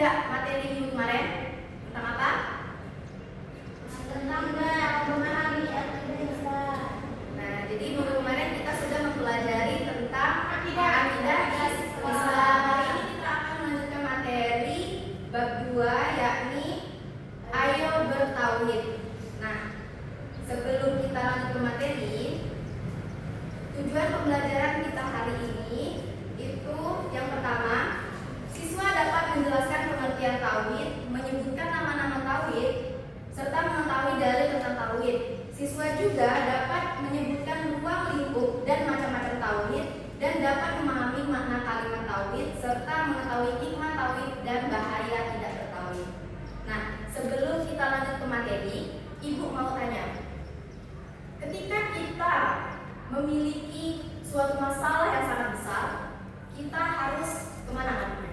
tidak materi minggu kemarin? Tentang apa? Tentang memahami akidah. Nah, jadi minggu kemarin kita sudah mempelajari tentang akidah Islam. Hari ini kita akan melanjutkan materi bab 2, yakni ayo bertauhid. Nah, sebelum kita lanjut ke materi, tujuan pembelajaran kita hari ini itu yang pertama, siswa dapat menjelaskan pengertian tauhid, menyebutkan nama-nama tauhid, serta mengetahui dalil tentang tauhid. Siswa juga dapat menyebutkan ruang lingkup dan macam-macam tauhid dan dapat memahami makna kalimat tauhid serta mengetahui hikmah tauhid dan bahaya tidak bertauhid. Nah, sebelum kita lanjut ke materi, Ibu mau tanya, ketika kita memiliki suatu masalah yang sangat besar, kita harus kemana nantinya?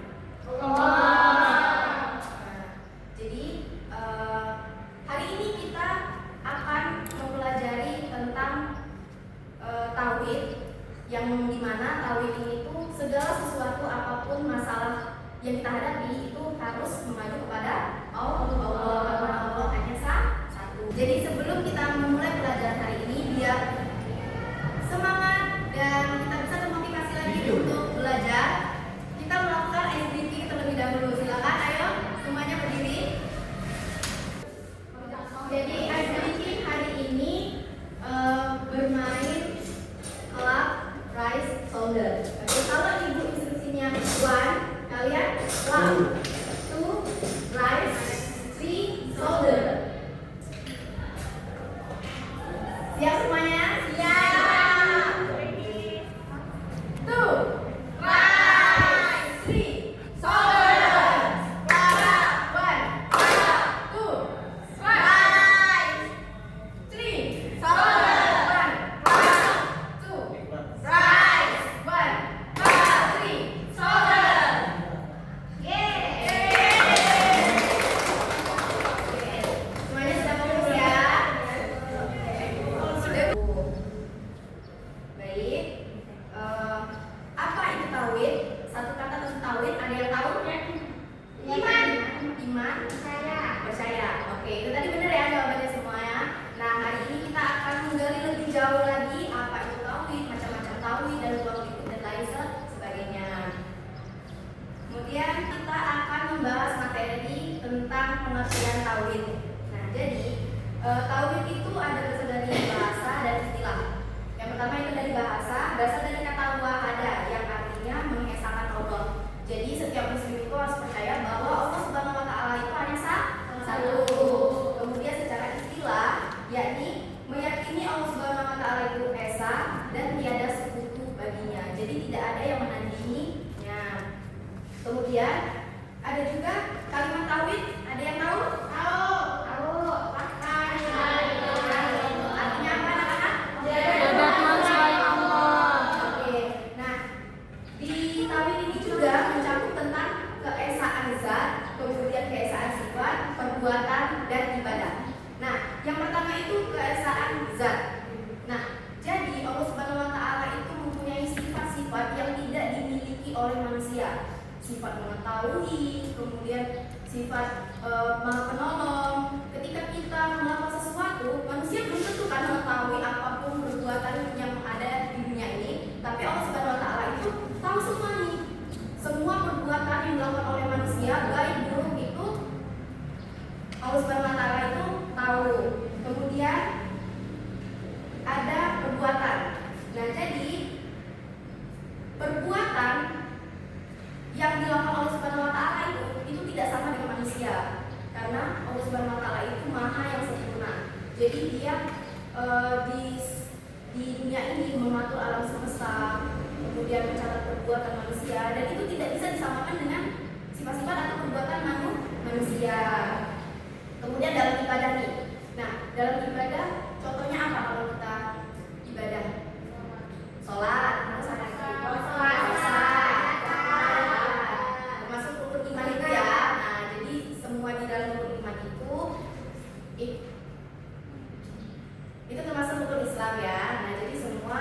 Nah, jadi hari ini kita akan mempelajari tentang tauhid, yang dimana tauhid ini tuh segala sesuatu apapun masalah yang kita hadapi itu harus mengadu kepada Allah, karena Allah hanya satu. Jadi sebelum kita memulai pelajaran hari ini, biar semangat dan kita bisa termotivasi lagi untuk belajar, kita melakukan ice breaking terlebih dahulu. Silakan, ayo semuanya berdiri. Jadi ice breaking hari ini bermain clap, rise, shoulder. Oke, kalau ibu instruksinya 1, kalian clap, 2, rise, 3, shoulder. Siap semuanya? Siap. 2, rise, 3, shoulder. Clap, 1, 2, rise, 3, shoulder. 1, 2, rise, 1, 3, shoulder. Semuanya sudah fokus ya? Sudah. Baik. Apa itu tauhid? Satu kata tentang tauhid, ada yang tahu? Iman. Percaya. Oke, itu tadi benar ya jawabannya semuanya. Nah, hari ini kita akan menggali lebih jauh lagi apa itu tauhid, macam-macam tauhid dan ruang lingkup dan lain sebagainya. Kemudian kita akan membahas materi tentang pengertian tauhid. Nah, jadi tauhid itu ada berasal dari bahasa dan istilah. Yang pertama itu dari bahasa, berasal dari kata wahada yang artinya mengesahkan Allah. Jadi setiap muslim itu harus percaya bahwa Allah Subhanahu wa taala itu hanya satu. Kemudian secara istilah, yakni meyakini Allah Subhanahu wa taala itu esa dan tiada sekutu baginya. Jadi tidak ada yang menandinginya. Kemudian ada juga kalimat tauhid. Ada yang tahu? Tahu. Artinya apa, anak-anak? Oke. Nah, di tauhid ini juga mencakup tentang keesaan zat, kemudian keesaan sifat, perbuatan dan ibadah. Nah, yang pertama itu keesaan zat. Nah, jadi Allah Subhanahu wa taala itu mempunyai sifat-sifat yang tidak dimiliki oleh manusia. Sifat mengetahui, kemudian sifat maha penolong. Ketika kita melakukan sesuatu, manusia belum tentu kan mengetahui apapun perbuatan yang ada di dunia ini, tapi Allah Subhanahu wa taala itu tahu semua nih. Semua perbuatan yang dilakukan oleh manusia, baik buruk itu Allah Subhanahu wa taala itu tahu. Kemudian ada perbuatan. Nah, jadi perbuatan yang dilakukan Allah Subhanahu wa taala itu tidak sama dengan manusia. Karena Allah Subhanahu wa taala itu Maha yang sempurna. Jadi dia di dunia ini mengatur alam semesta, kemudian mencatat perbuatan manusia, dan itu tidak bisa disamakan dengan sifat-sifat atau perbuatan manusia. Kemudian dalam ibadah nih. Nah, dalam ibadah contohnya apa kalau kita ibadah? Sholat, termasuk rukun iman itu ya. Nah, jadi semua di dalam rukun iman itu termasuk rukun Islam ya. Nah, jadi semua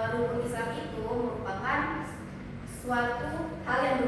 rukun Islam itu merupakan suatu hal yang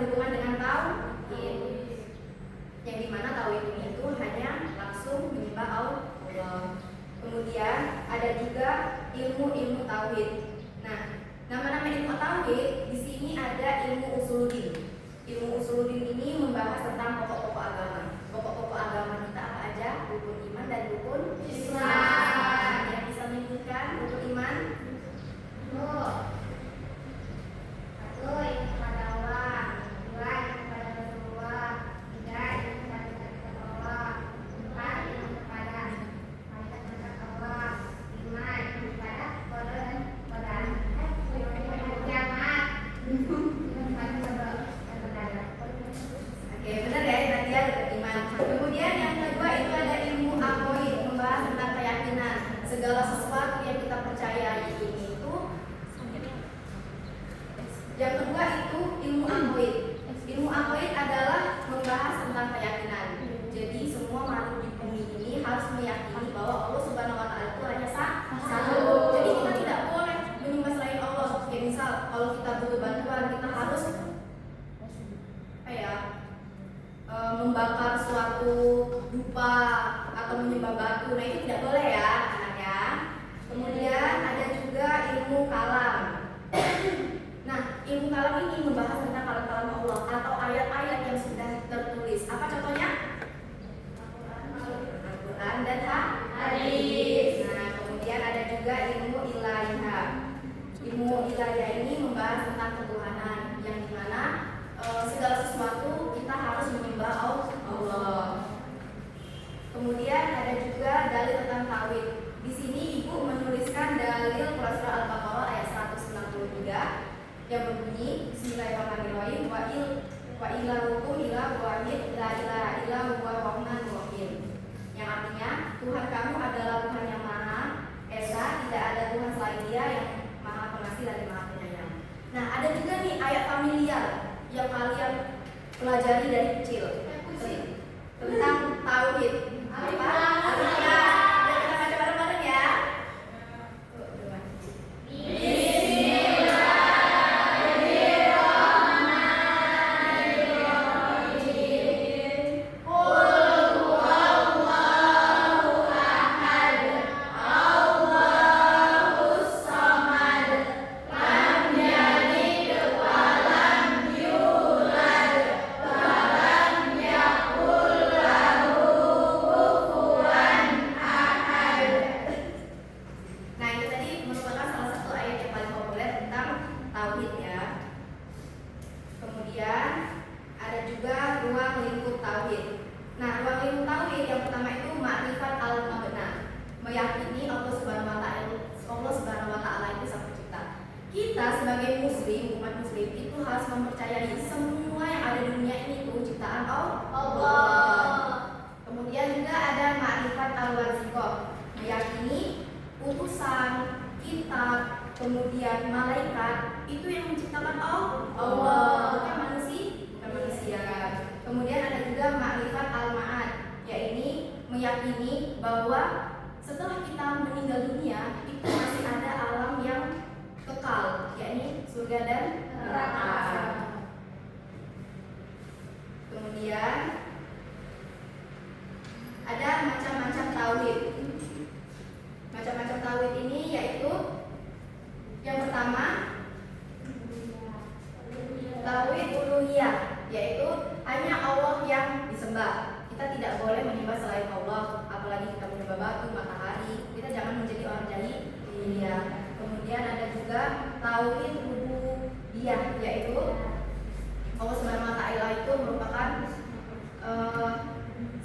membakar suatu dupa atau menyembah batu. Nah, itu tidak boleh ya, anak ya. Kemudian ada juga ilmu kalam. Nah, ilmu kalam ini membahas tentang kalam-kalam Allah atau ayat-ayat yang sudah tertulis. Apa contohnya? Al-Quran dan hadis. Nah, kemudian ada juga ilmu ilahiyah. Ilmu ilahiyah ini membahas tentang ketuhanan yang dimana segala sesuatu kita harus menyembah Allah. Kemudian ada juga dalil tentang tauhid. Di sini ibu menuliskan dalil surah Al-Baqarah ayat 193 yang berbunyi Bismillahirrahmanirrahim wa ilahukum ilahu wahid la ilaha illa huwa rahmanur rahim. Yang artinya Tuhan kamu adalah Tuhan yang maha esa, tidak ada Tuhan selain Dia yang maha pengasih dan maha penyayang. Nah, ada juga nih ayat familiar yang kalian pelajari dari kecil tentang tauhid. Apa? Artinya, kita baca bareng-bareng ya. Kemudian malaikat itu yang menciptakan Allah, bukan manusia. Kemudian ada juga ma'rifat al-ma'ad, yaitu meyakini bahwa setelah kita meninggal dunia itu masih ada alam yang kekal, yaitu surga dan neraka. Kemudian ada macam-macam tauhid. Macam-macam tauhid ini yaitu yang pertama, tauhid uluhiyah, yaitu hanya Allah yang disembah. Kita tidak boleh menyembah selain Allah, apalagi kita menyembah batu, matahari. Kita jangan menjadi orang jahiliyah. Kemudian ada juga tauhid rububiyah, yaitu Allah Subhanahu wa Ta'ala itu merupakan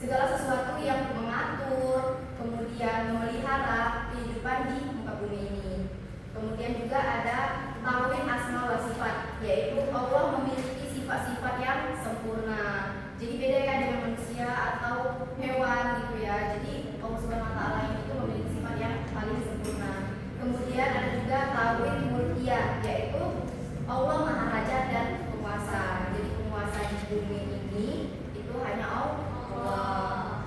segala sesuatu yang mengatur, kemudian memelihara kehidupan di muka bumi ini. Kemudian juga ada tauhid asma wa sifat, yaitu Allah memiliki sifat-sifat yang sempurna. Jadi beda ya dengan manusia atau hewan gitu ya. Jadi Allah Subhanahu wa Ta'ala itu memiliki sifat yang paling sempurna. Kemudian ada juga tauhid mulkiyah, yaitu Allah Maha Raja dan penguasa. Jadi penguasa di bumi ini itu hanya Allah.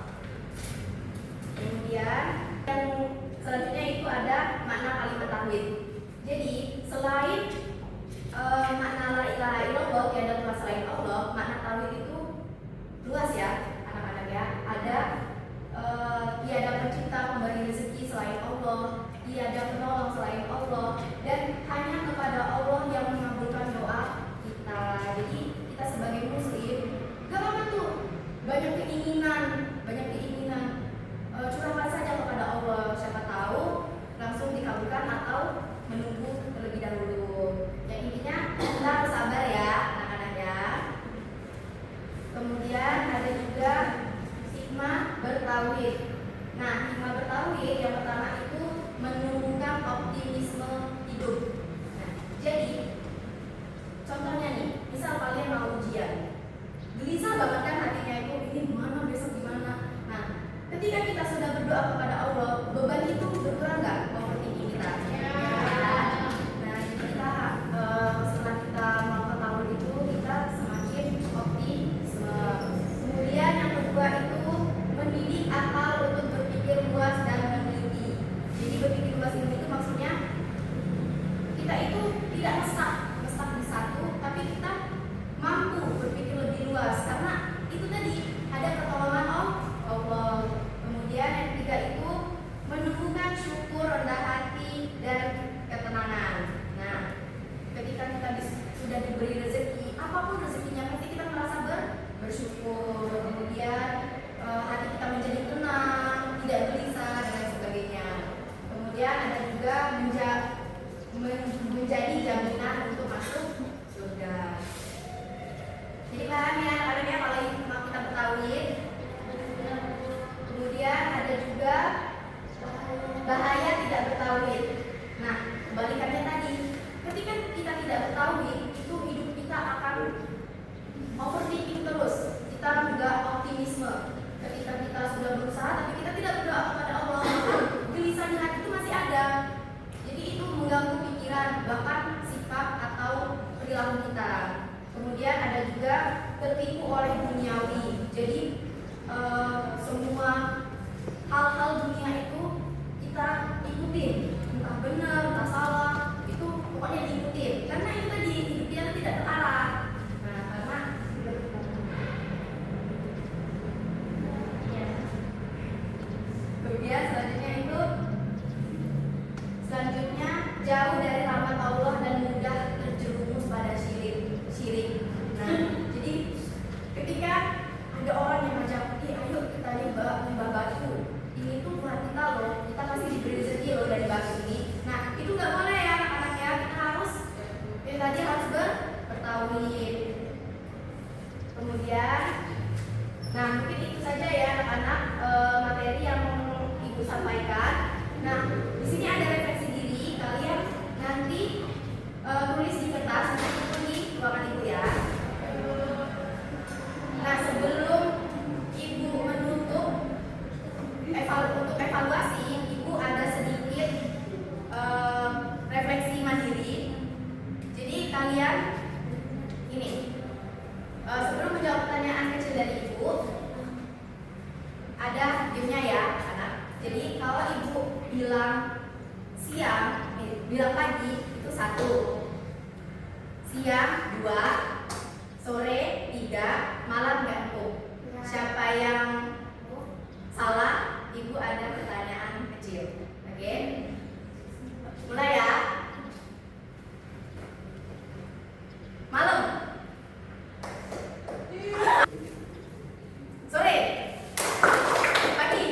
Kemudian yang selanjutnya itu ada makna kalimat tauhid. Jadi selain makna la ilaha illallah, tiada Tuhan selain Allah, makna tauhid itu luas ya anak-anak ya. Ada tiada pencipta pemberi rezeki selain Allah, tiada penolong selain Allah, dan hanya kepada Allah yang mengabulkan doa kita. Jadi kita sebagai muslim gak apa-apa tuh banyak keinginan curahkan saja kepada Allah, siapa tahu langsung dikabulkan atau menunggu terlebih dahulu. Yang intinya kita harus sabar ya anak-anak ya. Kemudian ada juga hikmah bertauhid. Nah, hikmah bertauhid yang pertama itu menumbuhkan optimisme hidup. Nah, jadi contohnya nih, misal kalian mau ujian, gelisah banget kan hatinya itu, ini gimana besok gimana. Nah, ketika kita sudah berdoa kepada Allah, beban itu berkurang nggak? Overthinking kita. Nah, kita setelah kita melakukan tauhid itu kita semakin optimisme. Kemudian yang kedua itu mendidik akal untuk berpikir luas dan meneliti. Jadi berpikir luas itu maksudnya tertipu oleh duniawi. Jadi semua hal-hal dunia itu kita ikutin, entah benar, entah salah, itu pokoknya diikutin. Karena itu tadi hidup kita tidak terarah. Nah, karena kemudian selanjutnya jauh dari rahmat Allah dan mudah terjerumus pada syirik. Nah, jadi ketika ada orang yang macam, ayo kita nyembah batu, ini tuh Tuhan kita loh, kita pasti diberi rezeki loh dari batu ini. Nah, itu nggak boleh ya anak-anak ya, kita harus tadi harus bertauhid. Kemudian, nah mungkin itu saja ya anak-anak materi yang ibu sampaikan. Nah, di sini ada refleksi diri, kalian nanti tulis di kertas ataupun di ruangan ibu ya. Nah, sebelum ibu menutup untuk evaluasi, ibu ada sedikit refleksi mandiri. Jadi kalian ini sebelum menjawab pertanyaan kecil dari ibu, ada gamenya ya anak. Jadi kalau ibu bilang siang, bilang pagi itu 1, siang 2, sore 3, malam gantung. Siapa yang salah, ibu ada pertanyaan kecil. Oke? Mulai ya. Malam. Sore. Pagi.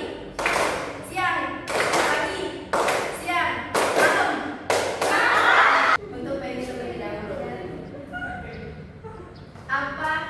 Siang. Pagi. Siang. Malam. Untuk Penny terlebih dahulu. Apa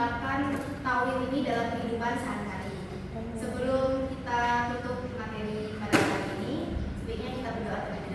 menerapkan tauhid ini dalam kehidupan sehari-hari. Sebelum kita tutup materi pada hari ini, sebaiknya kita berdoa terlebih